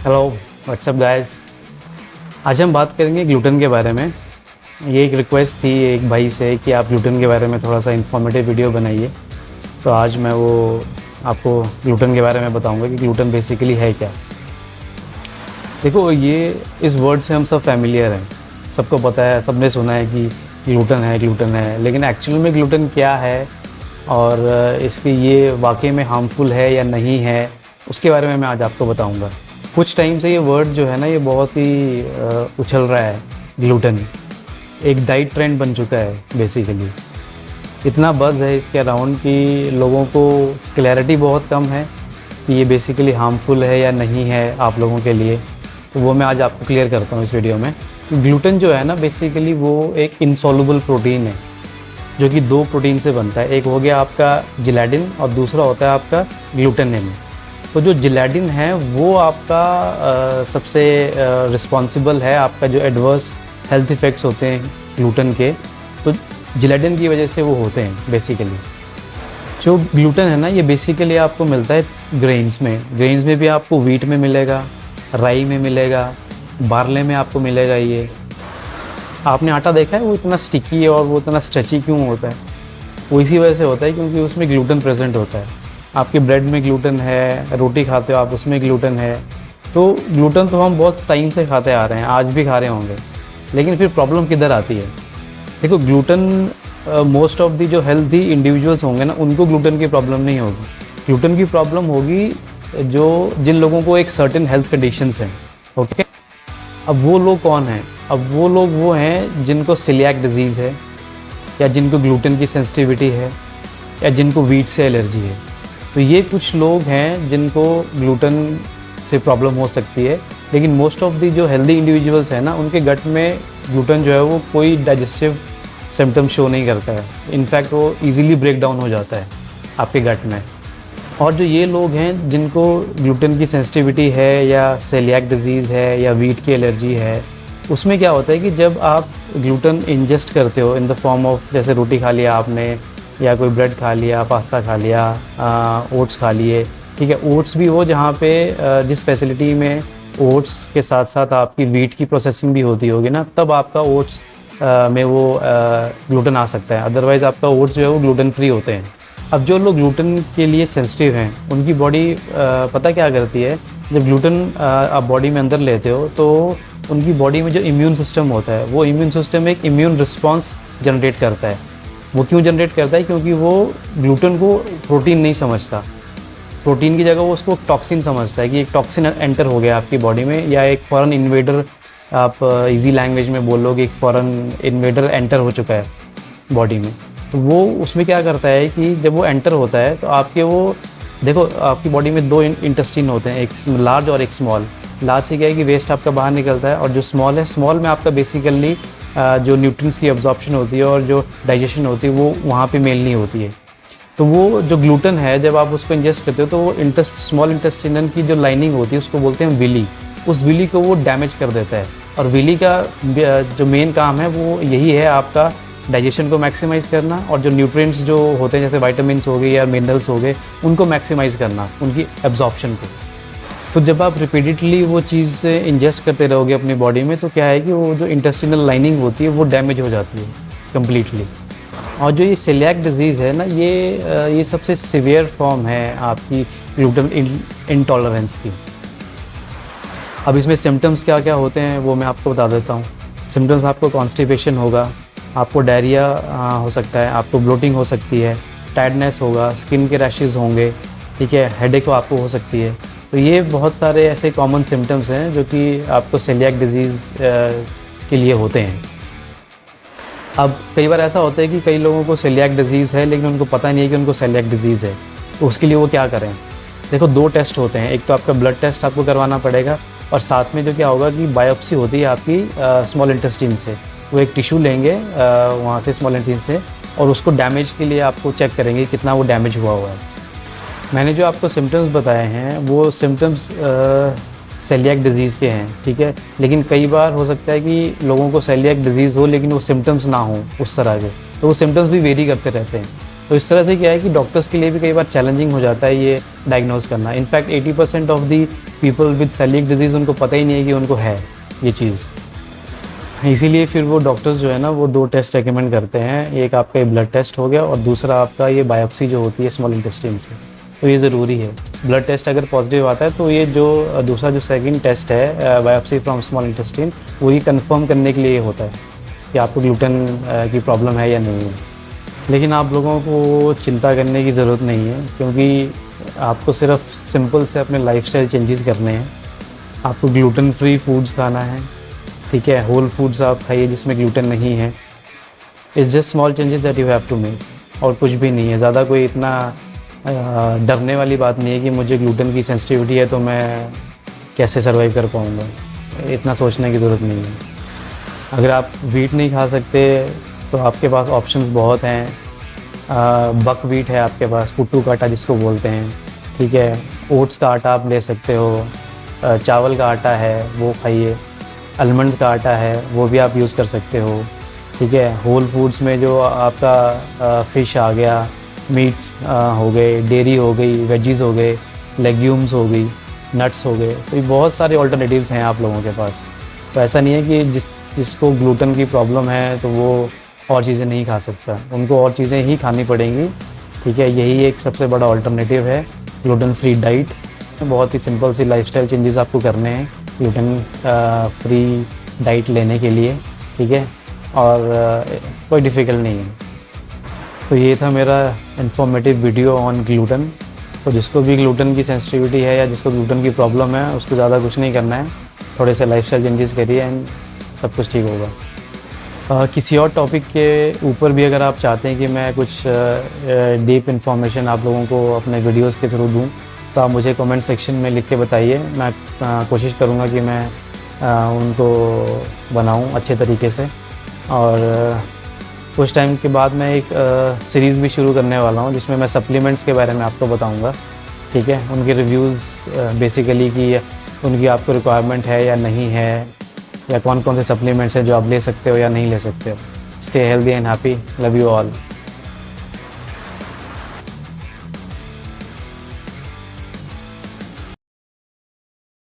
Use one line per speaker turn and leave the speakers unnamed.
Hello what's up guys. आज हम बात करेंगे ग्लूटेन के बारे में। ये एक रिक्वेस्ट थी एक भाई से कि आप ग्लूटेन के बारे में थोड़ा सा इन्फॉर्मेटिव वीडियो बनाइए। तो आज मैं वो आपको ग्लूटेन के बारे में बताऊंगा कि ग्लूटेन बेसिकली है क्या। देखो, ये इस वर्ड से हम सब फैमिलियर हैं, सबको पता है, सबने सुना है कि ग्लूटेन है, लेकिन एक्चुअली में ग्लूटेन क्या है और इसकी ये वाकई में हार्मफुल है या नहीं है, उसके बारे में मैं आज आपको बताऊंगा। कुछ टाइम से ये वर्ड जो है ना, ये बहुत ही उछल रहा है। ग्लूटेन एक डाइट ट्रेंड बन चुका है बेसिकली। इतना बज़ है इसके अराउंड कि लोगों को क्लैरिटी बहुत कम है कि ये बेसिकली हार्मफुल है या नहीं है आप लोगों के लिए। तो वो मैं आज आपको क्लियर करता हूँ इस वीडियो में। ग्लूटेन जो है ना, बेसिकली वो एक इनसॉल्युबल प्रोटीन है जो कि दो प्रोटीन से बनता है। एक हो गया आपका जिलेटिन और दूसरा होता है आपका ग्लूटेनिन। तो जो जिलेटिन है वो आपका सबसे रिस्पॉन्सिबल है, आपका जो एडवर्स हेल्थ इफ़ेक्ट्स होते हैं ग्लूटेन के, तो जिलेटिन की वजह से वो होते हैं बेसिकली। जो ग्लूटेन है ना, ये बेसिकली आपको मिलता है ग्रेन्स में भी आपको व्हीट में मिलेगा, राई में मिलेगा, बार्ले में आपको मिलेगा। ये आपने आटा देखा है, वो इतना स्टिकी और वो इतना स्ट्रेची क्यों होता है? वो इसी वजह से होता है क्योंकि उसमें ग्लूटेन प्रेजेंट होता है। आपके ब्रेड में ग्लूटेन है, रोटी खाते हो आप, उसमें ग्लूटेन है। तो ग्लूटेन तो हम बहुत टाइम से खाते आ रहे हैं, आज भी खा रहे होंगे, लेकिन फिर प्रॉब्लम किधर आती है? देखो, ग्लूटेन मोस्ट ऑफ दी जो हेल्दी इंडिविजुअल्स होंगे ना, उनको ग्लूटेन की प्रॉब्लम नहीं होगी। ग्लूटेन की प्रॉब्लम होगी जिन लोगों को एक सर्टेन हेल्थ कंडीशंस हैं। ओके, अब वो लोग कौन हैं? अब वो लोग वो हैं जिनको सीलियाक डिजीज़ है, या जिनको ग्लूटेन की सेंसिटिविटी है, या जिनको व्हीट से एलर्जी है। तो ये कुछ लोग हैं जिनको ग्लूटेन से प्रॉब्लम हो सकती है। लेकिन मोस्ट ऑफ दी जो हेल्दी इंडिविजुअल्स हैं ना, उनके गट में ग्लूटेन जो है वो कोई डाइजेस्टिव सिम्टम शो नहीं करता है। इनफैक्ट वो इजीली ब्रेक डाउन हो जाता है आपके गट में। और जो ये लोग हैं जिनको ग्लूटेन की सेंसिटिविटी है, या सेलियाक डिजीज़ है, या व्हीट की एलर्जी है, उसमें क्या होता है कि जब आप ग्लूटेन इंजेस्ट करते हो इन द फॉर्म ऑफ, जैसे रोटी खा लिया आपने, या कोई ब्रेड खा लिया, पास्ता खा लिया, ओट्स खा लिए, ठीक है। ओट्स भी हो जहाँ पे जिस फैसिलिटी में ओट्स के साथ साथ आपकी व्हीट की प्रोसेसिंग भी होती होगी ना, तब आपका ओट्स में वो ग्लूटेन आ सकता है। अदरवाइज़ आपका ओट्स जो है वो ग्लूटेन फ्री होते हैं। अब जो लोग ग्लूटेन के लिए सेंसिटिव हैं, उनकी बॉडी पता क्या करती है, जब ग्लूटेन आप बॉडी में अंदर लेते हो तो उनकी बॉडी में जो इम्यून सिस्टम होता है, वो इम्यून सिस्टम एक इम्यून रिस्पॉन्स जनरेट करता है। वो क्यों जनरेट करता है? क्योंकि वो ग्लूटेन को प्रोटीन नहीं समझता। प्रोटीन की जगह वो उसको टॉक्सिन समझता है कि एक टॉक्सिन एंटर हो गया आपकी बॉडी में, या एक फॉरेन इन्वेडर, आप इजी लैंग्वेज में बोल लो कि एक फॉरेन इन्वेडर एंटर हो चुका है बॉडी में। तो वो उसमें क्या करता है कि जब वो एंटर होता है तो आपके वो, देखो आपकी बॉडी में दो इंटेस्टाइन होते हैं, एक लार्ज और एक स्मॉल। लार्ज से क्या है कि वेस्ट आपका बाहर निकलता है, और जो स्मॉल है, स्मॉल में आपका बेसिकली जो न्यूट्रिएंट्स की एब्जॉर्प्शन होती है और जो डाइजेशन होती है वो वहाँ पे मेल नहीं होती है। तो वो जो ग्लूटेन है, जब आप उसको इंजेस्ट करते हो तो वो स्मॉल इंटेस्टाइन की जो लाइनिंग होती है उसको बोलते हैं विली। उस विली को वो डैमेज कर देता है। और विली का जो मेन काम है वो यही है, आपका डाइजेशन को मैक्सिमाइज़ करना, और जो न्यूट्रिएंट्स जो होते हैं जैसे वाइटामिन्स हो गए या मिनरल्स हो गए, उनको मैक्सिमाइज़ करना, उनकी एब्जॉर्प्शन को। तो जब आप रिपीटेडली वो चीज़ इंजेस्ट करते रहोगे अपनी बॉडी में, तो क्या है कि वो जो इंटेस्टिनल लाइनिंग होती है वो डैमेज हो जाती है कम्प्लीटली। और जो ये सेलियाक डिजीज़ है ना, ये सबसे सीवियर फॉर्म है आपकी ग्लूटेन इंटॉलरेंस की। अब इसमें सिम्टम्स क्या क्या होते हैं वो मैं आपको बता देता हूँ। सिम्टम्स आपको कॉन्स्टिपेशन होगा, आपको डायरिया हो सकता है, आपको ब्लोटिंग हो सकती है, टायर्डनेस होगा, स्किन के रैशेज़ होंगे, ठीक है, हेडेक आपको हो सकती है। तो ये बहुत सारे ऐसे कॉमन सिम्टम्स हैं जो कि आपको सेलियाक डिजीज़ के लिए होते हैं। अब कई बार ऐसा होता है कि कई लोगों को सेलियाक डिजीज़ है लेकिन उनको पता नहीं है कि उनको सेलियाक डिजीज़ है। तो उसके लिए वो क्या करें? देखो, दो टेस्ट होते हैं। एक तो आपका ब्लड टेस्ट आपको करवाना पड़ेगा, और साथ में जो क्या होगा कि बायोप्सी होती है आपकी स्मॉल इंटेस्टाइन से। वो एक टिश्यू लेंगे वहाँ से, स्मॉल इंटेस्टाइन से, और उसको डैमेज के लिए आपको चेक करेंगे कितना वो डैमेज हुआ है। मैंने जो आपको सिम्टम्स बताए हैं वो सिम्टम्स सेलियाक डिजीज़ के हैं, ठीक है। लेकिन कई बार हो सकता है कि लोगों को सेलियाक डिजीज़ हो लेकिन वो सिम्टम्स ना हो उस तरह के, तो वो सिम्टम्स भी वेरी करते रहते हैं। तो इस तरह से क्या है कि डॉक्टर्स के लिए भी कई बार चैलेंजिंग हो जाता है ये डायग्नोज करना। In fact 80% of the people with Sellick disease उनको पता ही नहीं है कि उनको है ये चीज़। इसीलिए फिर वो डॉक्टर्स जो है ना वो 2 टेस्ट रेकमेंड करते हैं, एक आपका ये ब्लड टेस्ट हो गया और दूसरा आपका ये बायोप्सी जो होती है स्मॉल इंटेस्टाइन से, तो ये ज़रूरी है। ब्लड टेस्ट अगर पॉजिटिव आता है तो ये जो दूसरा जो सेकंड टेस्ट है बायोप्सी फ्रॉम स्मॉल इंटेस्टाइन, वो ये कंफर्म करने के लिए होता है कि आपको ग्लूटेन की प्रॉब्लम है या नहीं है। लेकिन आप लोगों को चिंता करने की ज़रूरत नहीं है, क्योंकि आपको सिर्फ सिंपल से अपने लाइफस्टाइल चेंजेस करने हैं। आपको ग्लूटेन फ्री फूड्स खाना है, ठीक है, होल फूड्स आप खाइए जिसमें ग्लूटेन नहीं है। It's just small changes that you have to make, और कुछ भी नहीं है। ज़्यादा कोई इतना डरने वाली बात नहीं है कि मुझे ग्लूटेन की सेंसिटिविटी है तो मैं कैसे सर्वाइव कर पाऊँगा, इतना सोचने की ज़रूरत नहीं है। अगर आप व्हीट नहीं खा सकते तो आपके पास ऑप्शंस बहुत हैं। बक व्हीट है आपके पास, कुट्टू का आटा जिसको बोलते हैं, ठीक है। ओट्स का आटा आप ले सकते हो, चावल का आटा है वो खाइए, आलमंड का आटा है वो भी आप यूज़ कर सकते हो, ठीक है। होल फूड्स में जो आपका फ़िश आ गया, मीट हो गए, डेयरी हो गई, वेजीज़ हो गए, लेग्यूम्स हो गई, नट्स हो गए, तो ये बहुत सारे ऑल्टरनेटिव्स हैं आप लोगों के पास। तो ऐसा नहीं है कि जिसको ग्लूटेन की प्रॉब्लम है तो वो और चीज़ें नहीं खा सकता, उनको और चीज़ें ही खानी पड़ेंगी, ठीक है। यही एक सबसे बड़ा ऑल्टरनेटिव है ग्लूटेन फ्री डाइट। बहुत ही सिंपल सी लाइफस्टाइल चेंजेस आपको करने हैं ग्लूटेन फ्री डाइट लेने के लिए, ठीक है, और कोई डिफ़िकल्ट नहीं है। तो ये था मेरा इन्फॉर्मेटिव वीडियो ऑन ग्लूटेन। तो जिसको भी ग्लूटेन की सेंसिटिविटी है या जिसको ग्लूटेन की प्रॉब्लम है उसको ज़्यादा कुछ नहीं करना है, थोड़े से लाइफस्टाइल चेंजेस करिए एंड सब कुछ ठीक होगा। किसी और टॉपिक के ऊपर भी अगर आप चाहते हैं कि मैं कुछ डीप इन्फॉर्मेशन आप लोगों को अपने वीडियोस के थ्रू दूं, तो आप मुझे कमेंट सेक्शन में लिख के बताइए। मैं कोशिश करूंगा कि मैं उनको बनाऊं अच्छे तरीके से। और कुछ टाइम के बाद मैं एक सीरीज़ भी शुरू करने वाला हूं जिसमें मैं सप्लीमेंट्स के बारे में आपको बताऊंगा, ठीक है। उनके रिव्यूज़ बेसिकली कि उनकी आपको रिक्वायरमेंट है या नहीं है, या कौन कौन से सप्लीमेंट्स हैं जो आप ले सकते हो या नहीं ले सकते हो। Stay healthy and happy, love you all.